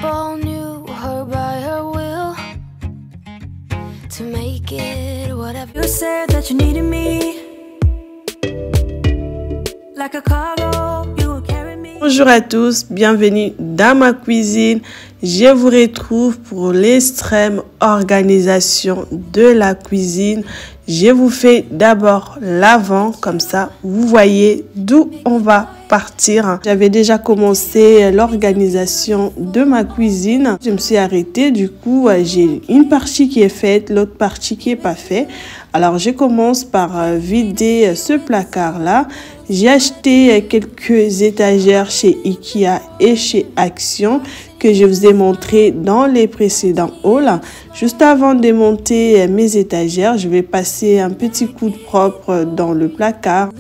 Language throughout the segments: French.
All knew her by her will to make it whatever. You said that you needed me like a cargo. You will carry me. Bonjour à tous, bienvenue dans ma cuisine. Je vous retrouve pour l'extrême organisation de la cuisine. Je vous fais d'abord l'avant, comme ça vous voyez d'où on va partir. J'avais déjà commencé l'organisation de ma cuisine. Je me suis arrêtée, du coup j'ai une partie qui est faite, l'autre partie qui est pas faite. Alors je commence par vider ce placard là. J'ai acheté quelques étagères chez Ikea et chez Action que je vous ai montré dans les précédents hauls. Juste avant de monter mes étagères, je vais passer un petit coup de propre dans le placard.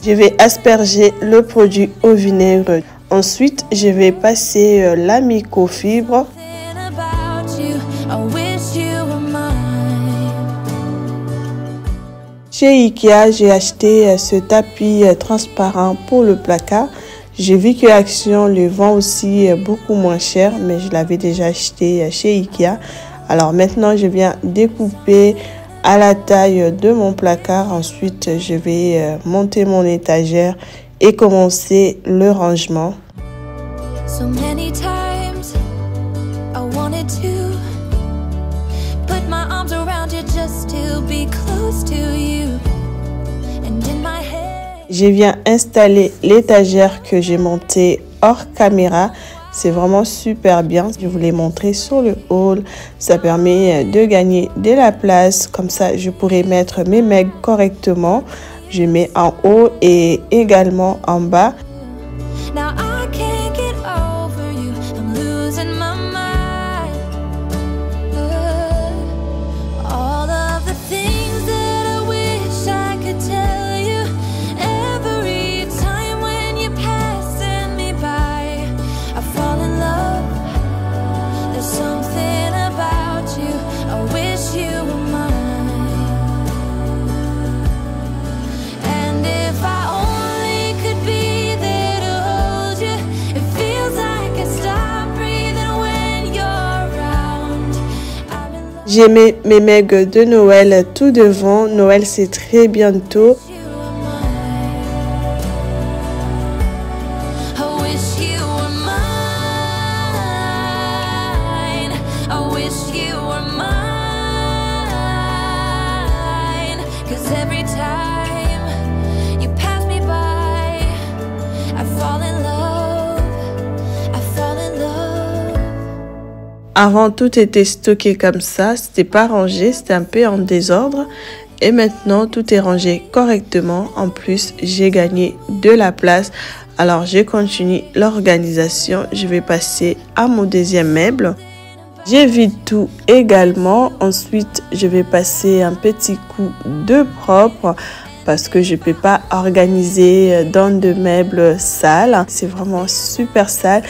Je vais asperger le produit au vinaigre. Ensuite, je vais passer la microfibre. Chez Ikea, j'ai acheté ce tapis transparent pour le placard. J'ai vu que Action le vend aussi beaucoup moins cher, mais je l'avais déjà acheté chez Ikea. Alors maintenant, je viens découper à la taille de mon placard. Ensuite, je vais monter mon étagère et commencer le rangement. So many times I wanted to put my arms around you just to be close to you. And in my head, je viens installer l'étagère que j'ai montée hors caméra. C'est vraiment super bien. Je vous l'ai montré sur le haul. Ça permet de gagner de la place. Comme ça, je pourrais mettre mes megs correctement. Je mets en haut et également en bas. now I can't get over you. I'm losing my mind. All of the things that I wish I could tell you. Every time when you're passing me by, I fall in love. There's something about you. I wish you were mine. And if I only could be there to hold you, it feels like I stop breathing when you're around. I've been loving J'ai mis mes megs de Noël tout devant. Noël, c'est très bientôt. you were mine. I wish you were mine. I wish you were mine. 'Cause every time you pass me by, I fall in love. I fall in love. Avant, tout était stocké comme ça. C'était pas rangé, c'était un peu en désordre. Et maintenant, tout est rangé correctement. En plus, j'ai gagné de la place. Alors, je continue l'organisation. Je vais passer à mon deuxième meuble. J'évite tout également. Ensuite, je vais passer un petit coup de propre parce que je ne peux pas organiser dans de meubles sales. C'est vraiment super sale.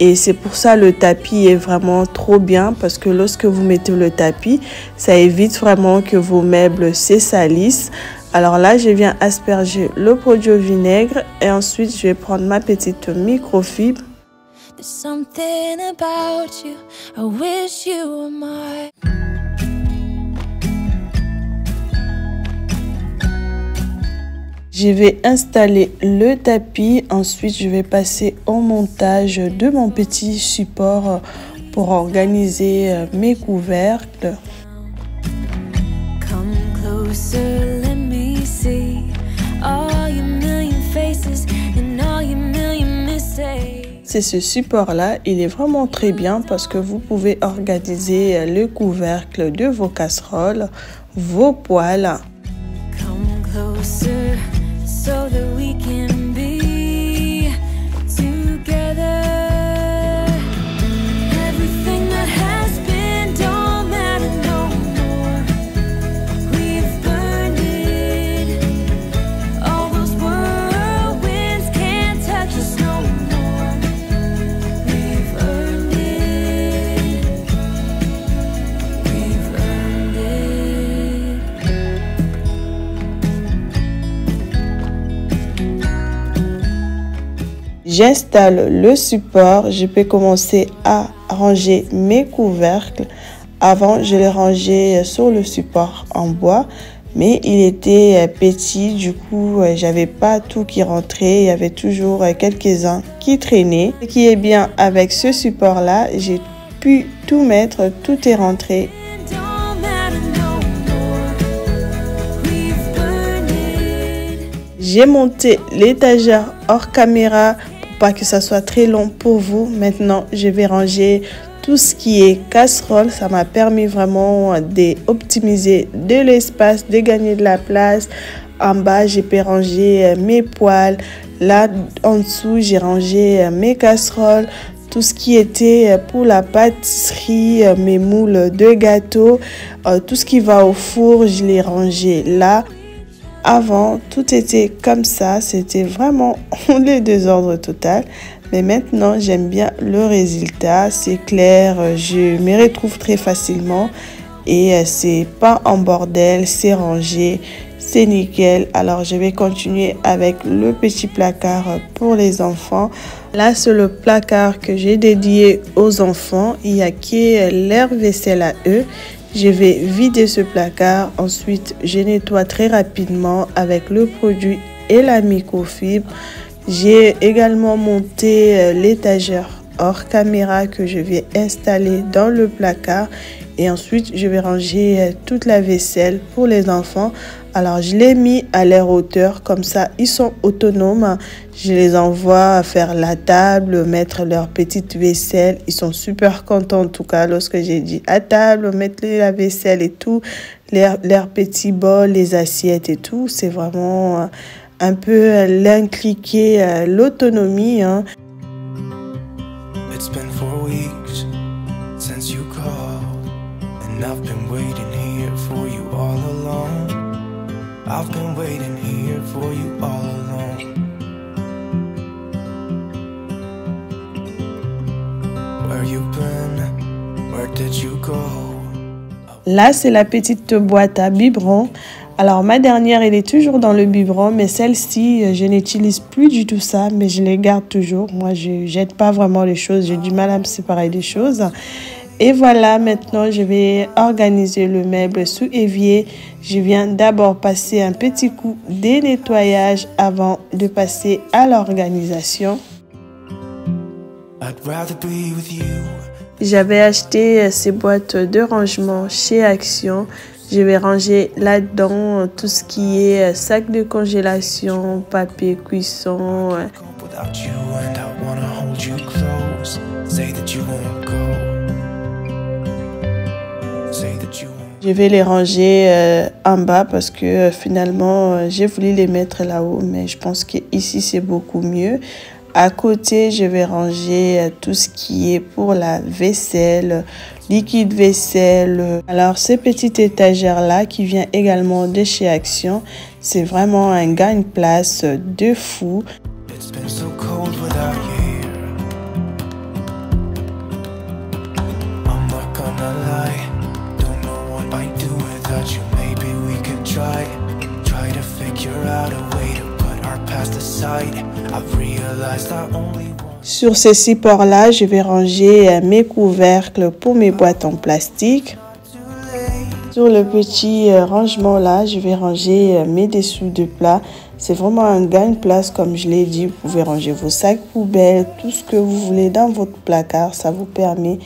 Et c'est pour ça le tapis est vraiment trop bien parce que lorsque vous mettez le tapis, ça évite vraiment que vos meubles se salissent. Alors là, je viens asperger le produit au vinaigre et ensuite je vais prendre ma petite microfibre. There's something about you. I wish you were mine. Je vais installer le tapis. Ensuite, je vais passer au montage de mon petit support pour organiser mes couvercles. Come closer, let me see all your million faces and all your million mistakes. C'est ce support-là, il est vraiment très bien parce que vous pouvez organiser le couvercle de vos casseroles, vos poêles. Come closer so that we can be together. Everything that has been don't matter no more. We've burned it. All those whirlwinds can't touch us no more. We've earned it. We've earned it. J'installe le support. Je peux commencer à ranger mes couvercles. Avant, je les rangeais sur le support en bois, mais il était petit, du coup, j'avais pas tout qui rentrait. Il y avait toujours quelques-uns qui traînaient. Ce qui est bien avec ce support-là, j'ai pu tout mettre, tout est rentré. J'ai monté l'étagère hors caméra pour pas que ça soit très long pour vous. Maintenant, je vais ranger tout ce qui est casserole. Ça m'a permis vraiment d'optimiser de l'espace, de gagner de la place. En bas, j'ai pu ranger mes poêles. Là, en dessous, j'ai rangé mes casseroles. Tout ce qui était pour la pâtisserie, mes moules de gâteau, tout ce qui va au four, je l'ai rangé là. Avant, tout était comme ça, c'était vraiment le désordre total. Mais maintenant, j'aime bien le résultat, c'est clair, je me retrouve très facilement et c'est pas en bordel, c'est rangé, c'est nickel. Alors, je vais continuer avec le petit placard pour les enfants. Là, c'est le placard que j'ai dédié aux enfants. Il y a que leur vaisselle à eux. Je vais vider ce placard. Ensuite, je nettoie très rapidement avec le produit et la microfibre. J'ai également monté l'étagère hors caméra que je vais installer dans le placard. Et ensuite, je vais ranger toute la vaisselle pour les enfants. Alors, je l'ai mis à leur hauteur. Comme ça, ils sont autonomes. Je les envoie faire la table, mettre leur petite vaisselle. Ils sont super contents, en tout cas, lorsque j'ai dit à table, mettre la vaisselle et tout. Leurs petits bols, les assiettes et tout. C'est vraiment un peu l'inculquer l'autonomie. It's been 4 weeks since you called, and I've been waiting here for you all along. I've been waiting here for you all along. Where you been? Where did you go? Là, c'est la petite boîte à biberon. Alors, ma dernière, elle est toujours dans le biberon, mais celle-ci, je n'utilise plus du tout ça, mais je les garde toujours. Moi, je ne jette pas vraiment les choses. J'ai du mal à me séparer des choses. Et voilà, maintenant, je vais organiser le meuble sous évier. Je viens d'abord passer un petit coup de nettoyage avant de passer à l'organisation. J'avais acheté ces boîtes de rangement chez Action. Je vais ranger là-dedans tout ce qui est sac de congélation, papier cuisson. Je vais les ranger en bas parce que finalement, j'ai voulu les mettre là-haut, mais je pense qu'ici, c'est beaucoup mieux. À côté, je vais ranger tout ce qui est pour la vaisselle, liquide vaisselle. Alors, ces petites étagères-là qui vient également de chez Action, c'est vraiment un gagne-place de fou. Sur ces supports-là, je vais ranger mes couvercles pour mes boîtes en plastique. Sur le petit rangement-là, je vais ranger mes dessous de plat. C'est vraiment un gagne-place, comme je l'ai dit. Vous pouvez ranger vos sacs poubelles, tout ce que vous voulez dans votre placard. Ça vous permet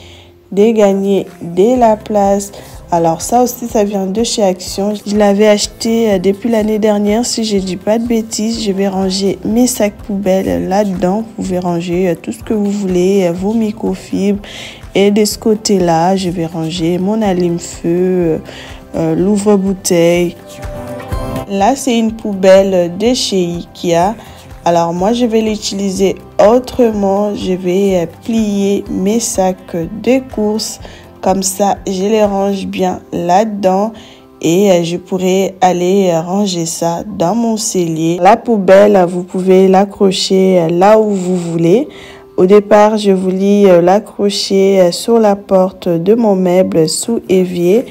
de gagner de la place. Alors ça aussi, ça vient de chez Action. Je l'avais acheté depuis l'année dernière, si je ne dis pas de bêtises. Je vais ranger mes sacs poubelles là-dedans. Vous pouvez ranger tout ce que vous voulez, vos microfibres. Et de ce côté-là, je vais ranger mon allume-feu, l'ouvre-bouteille. Là, c'est une poubelle de chez Ikea. Alors moi, je vais l'utiliser autrement. Je vais plier mes sacs de course. Comme ça, je les range bien là-dedans et je pourrai aller ranger ça dans mon cellier. La poubelle, vous pouvez l'accrocher là où vous voulez. Au départ, je voulais l'accrocher sur la porte de mon meuble sous évier.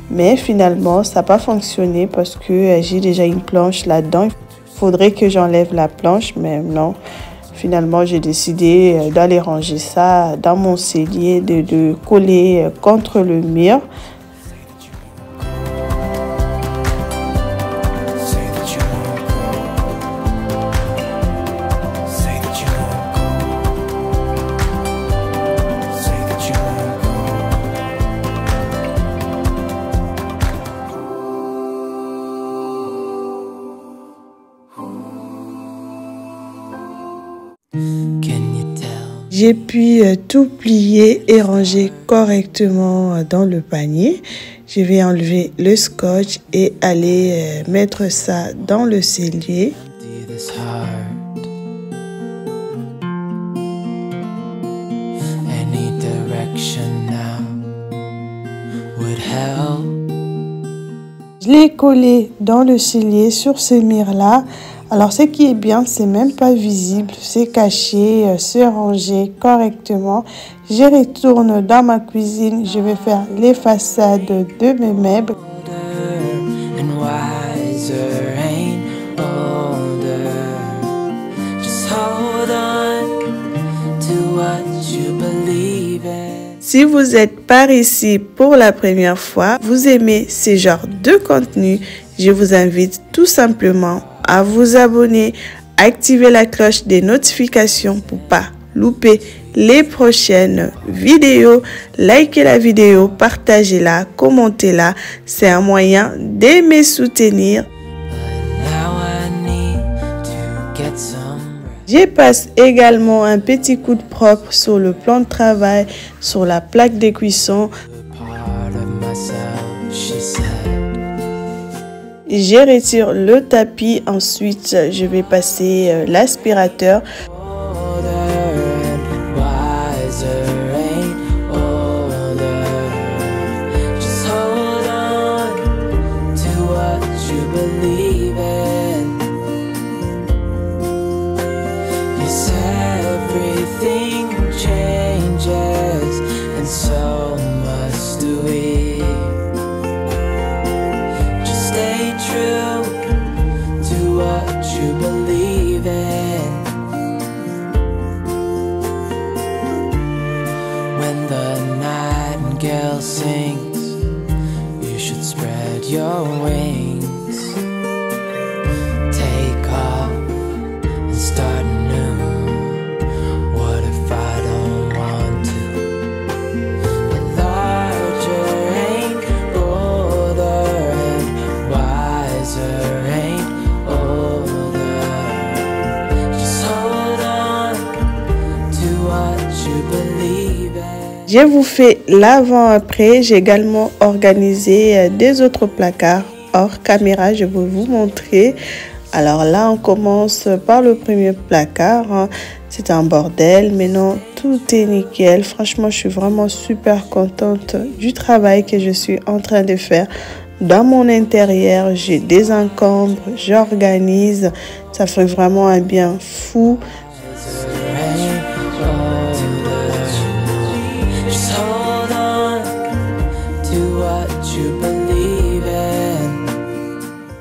Mais finalement, ça n'a pas fonctionné parce que j'ai déjà une planche là-dedans. Il faudrait que j'enlève la planche, mais non. Finalement, j'ai décidé d'aller ranger ça dans mon cellier, de coller contre le mur. J'ai pu tout plier et ranger correctement dans le panier. Je vais enlever le scotch et aller mettre ça dans le cellier. Je l'ai collé dans le cellier sur ce mur-là. Alors, ce qui est bien, c'est même pas visible, c'est caché, c'est rangé correctement. Je retourne dans ma cuisine, je vais faire les façades de mes meubles. Si vous êtes par ici pour la première fois, vous aimez ce genre de contenu, je vous invite tout simplement à vous abonner, activer la cloche des notifications pour pas louper les prochaines vidéos. Likez la vidéo, partagez-la, commentez-la. C'est un moyen de me soutenir. Je passe également un petit coup de propre sur le plan de travail, sur la plaque de cuisson. Je retire le tapis, ensuite je vais passer l'aspirateur. Sings, you should spread your wings, take off and start new. What if I don't want to? And larger ain't bolder, and wiser ain't older. Just hold on to what you believe in. Je vous fais l'avant-après. J'ai également organisé des autres placards hors caméra. Je vais vous montrer. Alors là, on commence par le premier placard. C'est un bordel, mais non, tout est nickel. Franchement, je suis vraiment super contente du travail que je suis en train de faire dans mon intérieur. Je désencombre, j'organise. Ça fait vraiment un bien fou.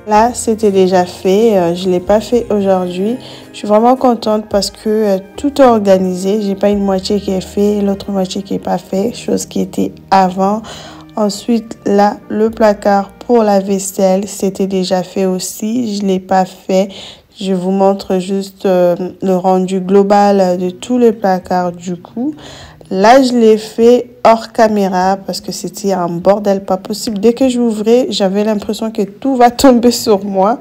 Là, c'était déjà fait. Je ne l'ai pas fait aujourd'hui. Je suis vraiment contente parce que tout est organisé. J'ai pas une moitié qui est faite, l'autre moitié qui n'est pas faite, chose qui était avant. Ensuite, là, le placard pour la vaisselle, c'était déjà fait aussi. Je ne l'ai pas fait. Je vous montre juste le rendu global de tous les placards du coup. Là, je l'ai fait hors caméra parce que c'était un bordel pas possible. Dès que j'ouvrais, j'avais l'impression que tout va tomber sur moi.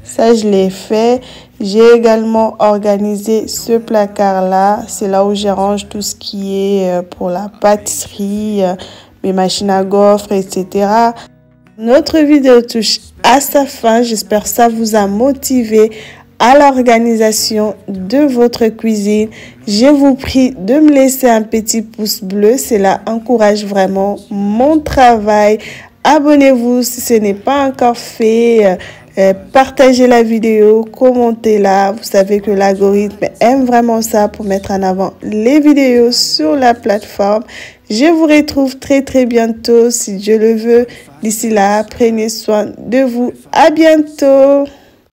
Ça, je l'ai fait. J'ai également organisé ce placard-là. C'est là où je range tout ce qui est pour la pâtisserie, mes machines à gaufres, etc. Notre vidéo touche à sa fin. J'espère que ça vous a motivé à l'organisation de votre cuisine. Je vous prie de me laisser un petit pouce bleu. Cela encourage vraiment mon travail. Abonnez-vous si ce n'est pas encore fait. Partagez la vidéo, commentez-la. Vous savez que l'algorithme aime vraiment ça pour mettre en avant les vidéos sur la plateforme. Je vous retrouve très bientôt si Dieu le veut. D'ici là, prenez soin de vous. À bientôt.